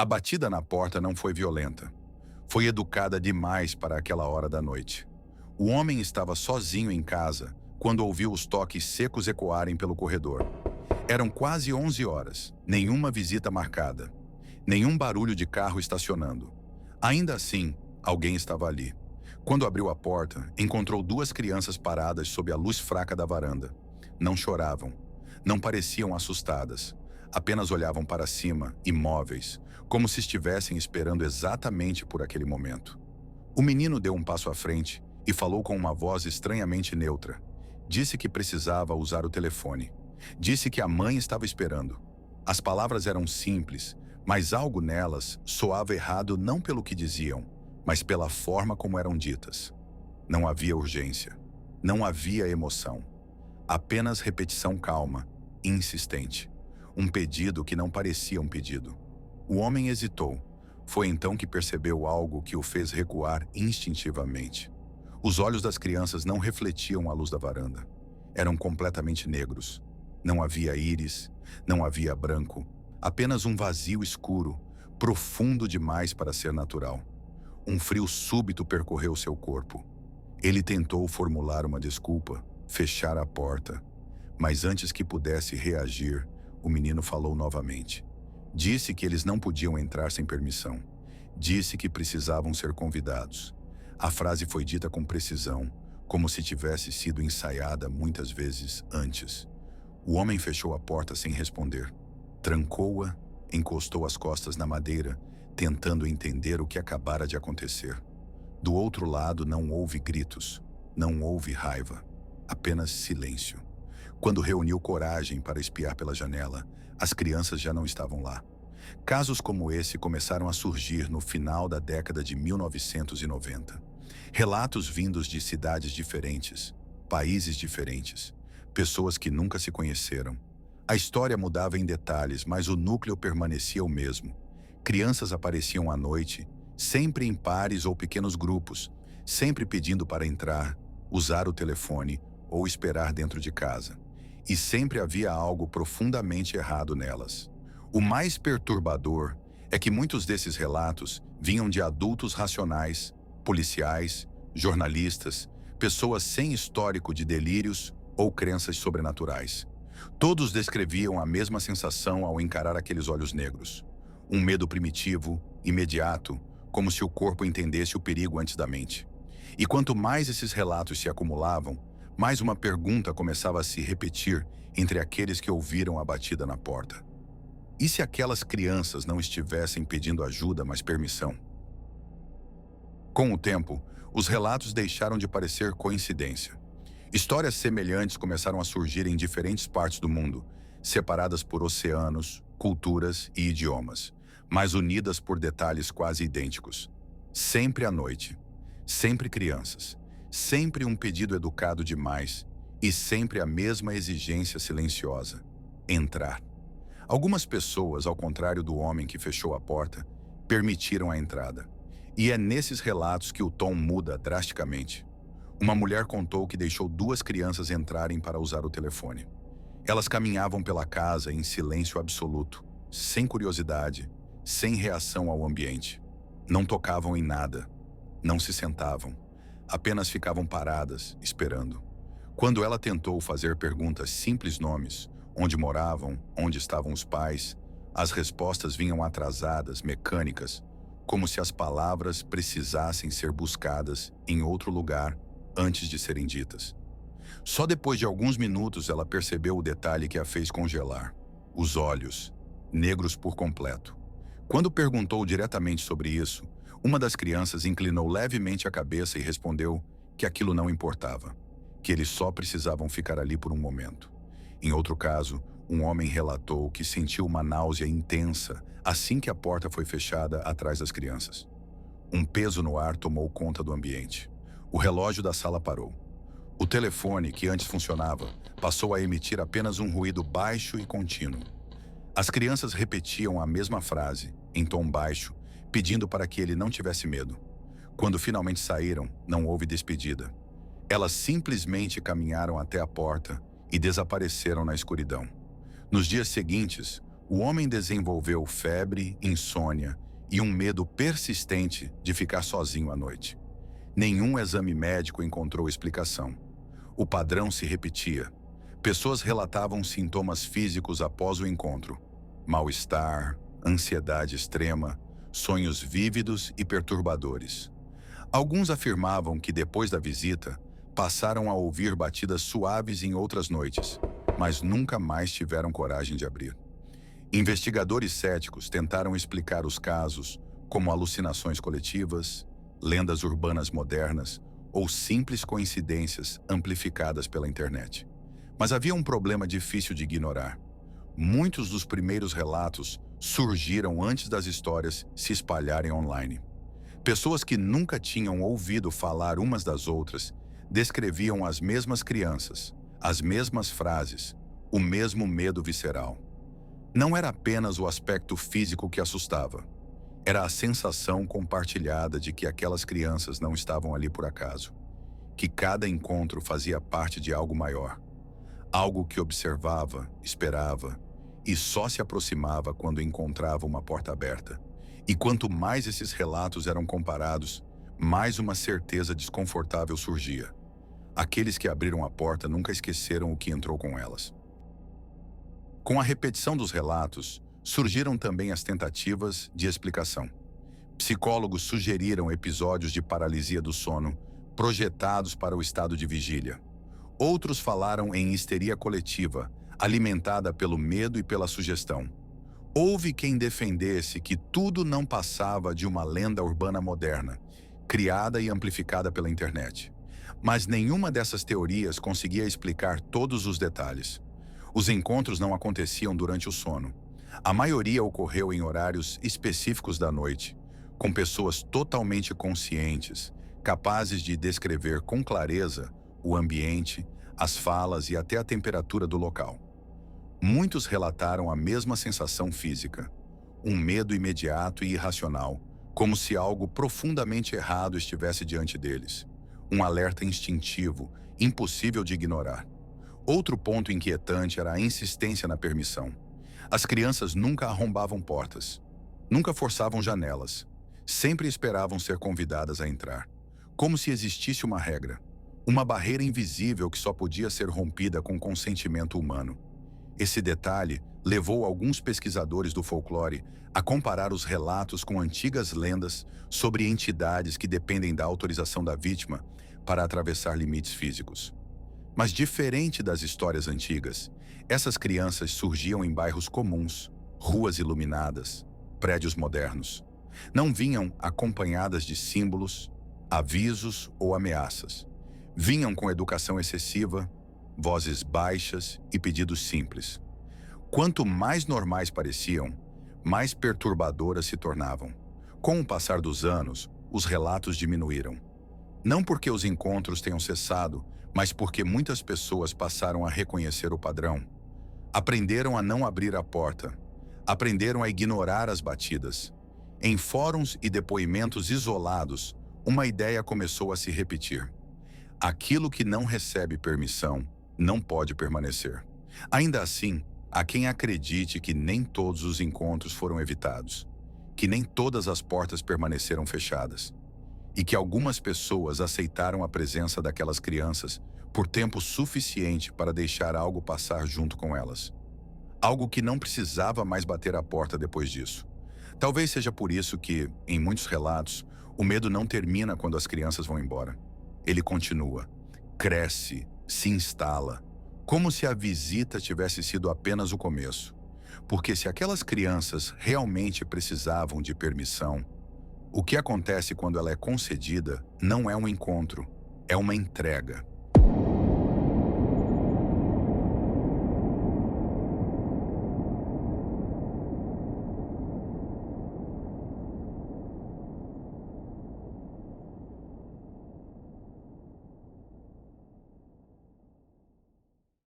A batida na porta não foi violenta. Foi educada demais para aquela hora da noite. O homem estava sozinho em casa quando ouviu os toques secos ecoarem pelo corredor. Eram quase 11 horas, nenhuma visita marcada, nenhum barulho de carro estacionando. Ainda assim, alguém estava ali. Quando abriu a porta, encontrou duas crianças paradas sob a luz fraca da varanda. Não choravam, não pareciam assustadas, apenas olhavam para cima, imóveis, como se estivessem esperando exatamente por aquele momento. O menino deu um passo à frente e falou com uma voz estranhamente neutra. Disse que precisava usar o telefone. Disse que a mãe estava esperando. As palavras eram simples, mas algo nelas soava errado não pelo que diziam, mas pela forma como eram ditas. Não havia urgência. Não havia emoção. Apenas repetição calma, insistente. Um pedido que não parecia um pedido. O homem hesitou. Foi então que percebeu algo que o fez recuar instintivamente. Os olhos das crianças não refletiam a luz da varanda. Eram completamente negros. Não havia íris, não havia branco. Apenas um vazio escuro, profundo demais para ser natural. Um frio súbito percorreu seu corpo. Ele tentou formular uma desculpa, fechar a porta. Mas antes que pudesse reagir, o menino falou novamente. Disse que eles não podiam entrar sem permissão. Disse que precisavam ser convidados. A frase foi dita com precisão, como se tivesse sido ensaiada muitas vezes antes. O homem fechou a porta sem responder. Trancou-a, encostou as costas na madeira, tentando entender o que acabara de acontecer. Do outro lado não houve gritos, não houve raiva, apenas silêncio. Quando reuniu coragem para espiar pela janela, as crianças já não estavam lá. Casos como esse começaram a surgir no final da década de 1990. Relatos vindos de cidades diferentes, países diferentes, pessoas que nunca se conheceram. A história mudava em detalhes, mas o núcleo permanecia o mesmo. Crianças apareciam à noite, sempre em pares ou pequenos grupos, sempre pedindo para entrar, usar o telefone ou esperar dentro de casa. E sempre havia algo profundamente errado nelas. O mais perturbador é que muitos desses relatos vinham de adultos racionais, policiais, jornalistas, pessoas sem histórico de delírios ou crenças sobrenaturais. Todos descreviam a mesma sensação ao encarar aqueles olhos negros. Um medo primitivo, imediato, como se o corpo entendesse o perigo antes da mente. E quanto mais esses relatos se acumulavam, mais uma pergunta começava a se repetir entre aqueles que ouviram a batida na porta. E se aquelas crianças não estivessem pedindo ajuda, mas permissão? Com o tempo, os relatos deixaram de parecer coincidência. Histórias semelhantes começaram a surgir em diferentes partes do mundo, separadas por oceanos, culturas e idiomas, mas unidas por detalhes quase idênticos. Sempre à noite, sempre crianças, sempre um pedido educado demais e sempre a mesma exigência silenciosa: entrar. Algumas pessoas, ao contrário do homem que fechou a porta, permitiram a entrada. E é nesses relatos que o tom muda drasticamente. Uma mulher contou que deixou duas crianças entrarem para usar o telefone. Elas caminhavam pela casa em silêncio absoluto, sem curiosidade, sem reação ao ambiente. Não tocavam em nada, não se sentavam, apenas ficavam paradas, esperando. Quando ela tentou fazer perguntas simples nomes, onde moravam, onde estavam os pais, as respostas vinham atrasadas, mecânicas, como se as palavras precisassem ser buscadas em outro lugar antes de serem ditas. Só depois de alguns minutos ela percebeu o detalhe que a fez congelar: os olhos, negros por completo. Quando perguntou diretamente sobre isso, uma das crianças inclinou levemente a cabeça e respondeu que aquilo não importava, que eles só precisavam ficar ali por um momento. Em outro caso, um homem relatou que sentiu uma náusea intensa assim que a porta foi fechada atrás das crianças. Um peso no ar tomou conta do ambiente. O relógio da sala parou. O telefone, que antes funcionava, passou a emitir apenas um ruído baixo e contínuo. As crianças repetiam a mesma frase, em tom baixo, pedindo para que ele não tivesse medo. Quando finalmente saíram, não houve despedida. Elas simplesmente caminharam até a porta e desapareceram na escuridão. Nos dias seguintes, O homem desenvolveu febre, insônia e um medo persistente de ficar sozinho à noite. Nenhum exame médico encontrou explicação. O padrão se repetia. Pessoas relatavam sintomas físicos após o encontro: mal-estar, ansiedade extrema, sonhos vívidos e perturbadores. Alguns afirmavam que depois da visita, passaram a ouvir batidas suaves em outras noites, mas nunca mais tiveram coragem de abrir. Investigadores céticos tentaram explicar os casos como alucinações coletivas, lendas urbanas modernas ou simples coincidências amplificadas pela internet. Mas havia um problema difícil de ignorar. Muitos dos primeiros relatos surgiram antes das histórias se espalharem online. Pessoas que nunca tinham ouvido falar umas das outras descreviam as mesmas crianças, as mesmas frases, o mesmo medo visceral. Não era apenas o aspecto físico que assustava. Era a sensação compartilhada de que aquelas crianças não estavam ali por acaso, que cada encontro fazia parte de algo maior, algo que observava, esperava e só se aproximava quando encontrava uma porta aberta. E quanto mais esses relatos eram comparados, mais uma certeza desconfortável surgia. Aqueles que abriram a porta nunca esqueceram o que entrou com elas. Com a repetição dos relatos, surgiram também as tentativas de explicação. Psicólogos sugeriram episódios de paralisia do sono, projetados para o estado de vigília. Outros falaram em histeria coletiva, alimentada pelo medo e pela sugestão. Houve quem defendesse que tudo não passava de uma lenda urbana moderna, criada e amplificada pela internet. Mas nenhuma dessas teorias conseguia explicar todos os detalhes. Os encontros não aconteciam durante o sono. A maioria ocorreu em horários específicos da noite, com pessoas totalmente conscientes, capazes de descrever com clareza o ambiente, as falas e até a temperatura do local. Muitos relataram a mesma sensação física, um medo imediato e irracional, como se algo profundamente errado estivesse diante deles. Um alerta instintivo, impossível de ignorar. Outro ponto inquietante era a insistência na permissão. As crianças nunca arrombavam portas, nunca forçavam janelas, sempre esperavam ser convidadas a entrar, como se existisse uma regra, uma barreira invisível que só podia ser rompida com consentimento humano. Esse detalhe levou alguns pesquisadores do folclore a comparar os relatos com antigas lendas sobre entidades que dependem da autorização da vítima para atravessar limites físicos. Mas diferente das histórias antigas, essas crianças surgiam em bairros comuns, ruas iluminadas, prédios modernos. Não vinham acompanhadas de símbolos, avisos ou ameaças. Vinham com educação excessiva, vozes baixas e pedidos simples. Quanto mais normais pareciam, mais perturbadoras se tornavam. Com o passar dos anos, os relatos diminuíram. Não porque os encontros tenham cessado, mas porque muitas pessoas passaram a reconhecer o padrão. Aprenderam a não abrir a porta. Aprenderam a ignorar as batidas. Em fóruns e depoimentos isolados, uma ideia começou a se repetir. Aquilo que não recebe permissão não pode permanecer. Ainda assim, há quem acredite que nem todos os encontros foram evitados, que nem todas as portas permaneceram fechadas, e que algumas pessoas aceitaram a presença daquelas crianças por tempo suficiente para deixar algo passar junto com elas. Algo que não precisava mais bater a porta depois disso. Talvez seja por isso que, em muitos relatos, o medo não termina quando as crianças vão embora. Ele continua, cresce, se instala, como se a visita tivesse sido apenas o começo. Porque se aquelas crianças realmente precisavam de permissão, o que acontece quando ela é concedida não é um encontro, é uma entrega.